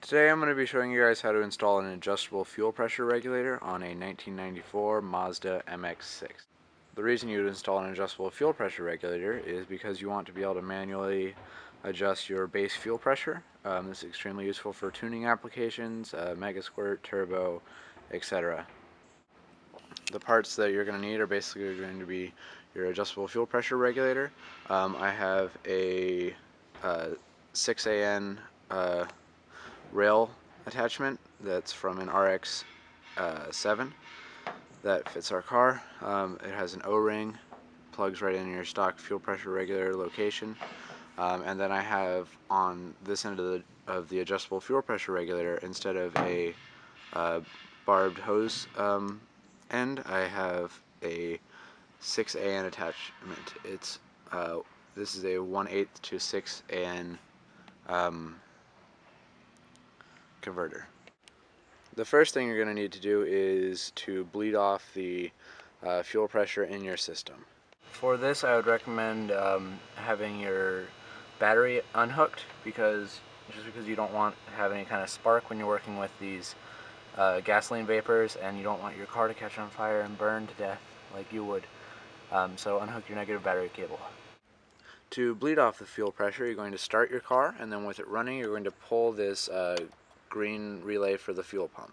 Today I'm going to be showing you guys how to install an adjustable fuel pressure regulator on a 1994 Mazda MX6. The reason you would install an adjustable fuel pressure regulator is because you want to be able to manually adjust your base fuel pressure. This is extremely useful for tuning applications, mega squirt, turbo, etc. The parts that you're going to need are basically going to be your adjustable fuel pressure regulator. I have a 6AN rail attachment that's from an RX-7 that fits our car. It has an O-ring, plugs right in your stock fuel pressure regulator location, and then I have on this end of the adjustable fuel pressure regulator, instead of a barbed hose end, I have a 6AN attachment. It's this is a 1/8 to 6AN converter. The first thing you're going to need to do is to bleed off the fuel pressure in your system. For this, I would recommend having your battery unhooked, because you don't want to have any kind of spark when you're working with these gasoline vapors, and you don't want your car to catch on fire and burn to death like you would. So unhook your negative battery cable. To bleed off the fuel pressure, you're going to start your car, and then with it running, you're going to pull this green relay for the fuel pump.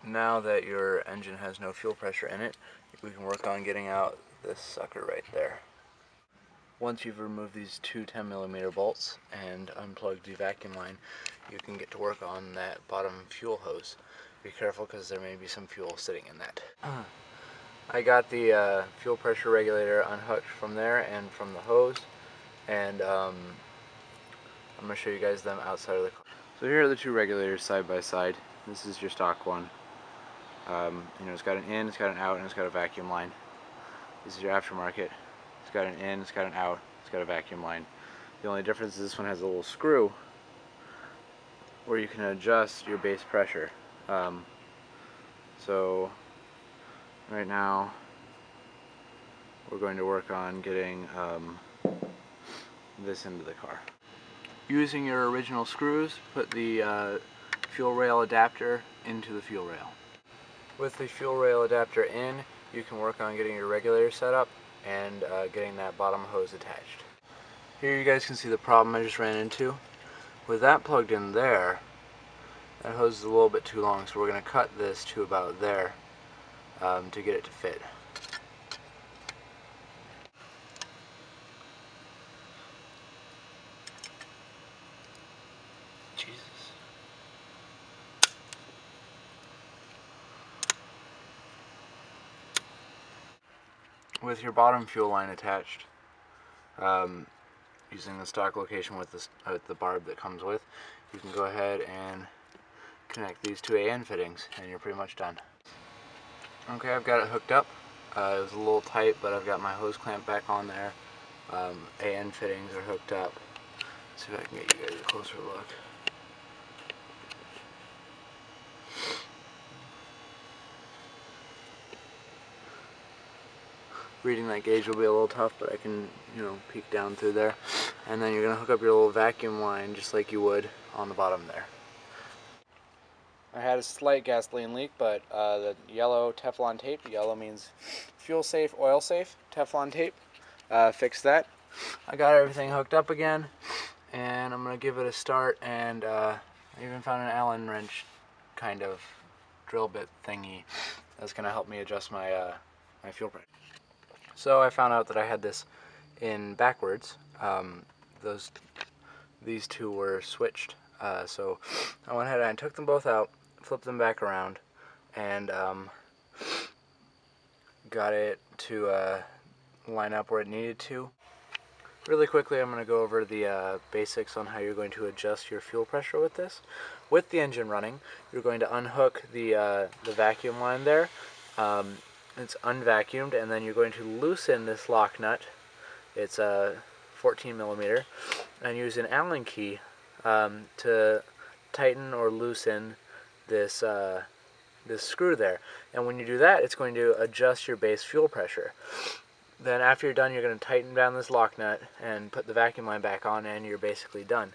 Now that your engine has no fuel pressure in it, we can work on getting out this sucker right there. Once you've removed these two 10mm bolts and unplugged the vacuum line, you can get to work on that bottom fuel hose. Be careful, because there may be some fuel sitting in that. I got the fuel pressure regulator unhooked from there and from the hose, and I'm going to show you guys them outside of the car. So here are the two regulators side by side. This is your stock one. It's got an in, it's got an out, and it's got a vacuum line. This is your aftermarket. It's got an in, it's got an out, it's got a vacuum line. The only difference is this one has a little screw where you can adjust your base pressure. So right now we're going to work on getting this into the car. Using your original screws, put the fuel rail adapter into the fuel rail. With the fuel rail adapter in, you can work on getting your regulator set up and getting that bottom hose attached. Here you guys can see the problem I just ran into. With that plugged in there, that hose is a little bit too long, so we're going to cut this to about there to get it to fit. Jesus. With your bottom fuel line attached, using the stock location with the barb that comes with, you can go ahead and connect these two AN fittings, and you're pretty much done. Okay, I've got it hooked up. It was a little tight, but I've got my hose clamp back on there. AN fittings are hooked up. Let's see if I can get you guys a closer look. Reading that gauge will be a little tough, but I can, peek down through there. And then you're going to hook up your little vacuum line just like you would on the bottom there. I had a slight gasoline leak, but the yellow Teflon tape, yellow means fuel safe, oil safe, Teflon tape, fixed that. I got everything hooked up again, and I'm going to give it a start, and I even found an Allen wrench kind of drill bit thingy that's going to help me adjust my, my fuel pressure. So I found out that I had this in backwards. These two were switched. So I went ahead and I took them both out, flipped them back around, and got it to line up where it needed to. Really quickly, I'm going to go over the basics on how you're going to adjust your fuel pressure with this. With the engine running, you're going to unhook the vacuum line there. It's unvacuumed, and then you're going to loosen this lock nut. It's a 14 millimeter, and use an Allen key to tighten or loosen this this screw there. And when you do that, it's going to adjust your base fuel pressure. Then after you're done, you're going to tighten down this lock nut and put the vacuum line back on, and you're basically done.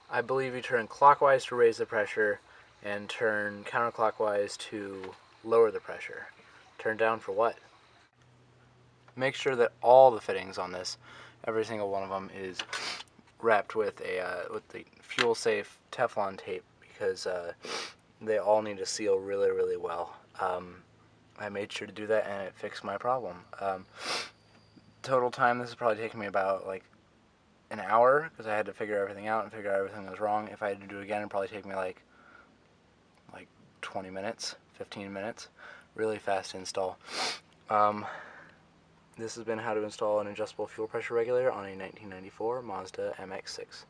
I believe you turn clockwise to raise the pressure and turn counterclockwise to lower the pressure. Turn down for what? Make sure that all the fittings on this, every single one of them, is wrapped with the fuel safe Teflon tape, because they all need to seal really, really well. I made sure to do that, and it fixed my problem. Total time, this is probably taking me about like an hour, because I had to figure everything out and figure out everything that was wrong. If I had to do it again, it'd probably take me like 20 minutes, 15 minutes. Really fast install. This has been how to install an adjustable fuel pressure regulator on a 1994 Mazda MX6.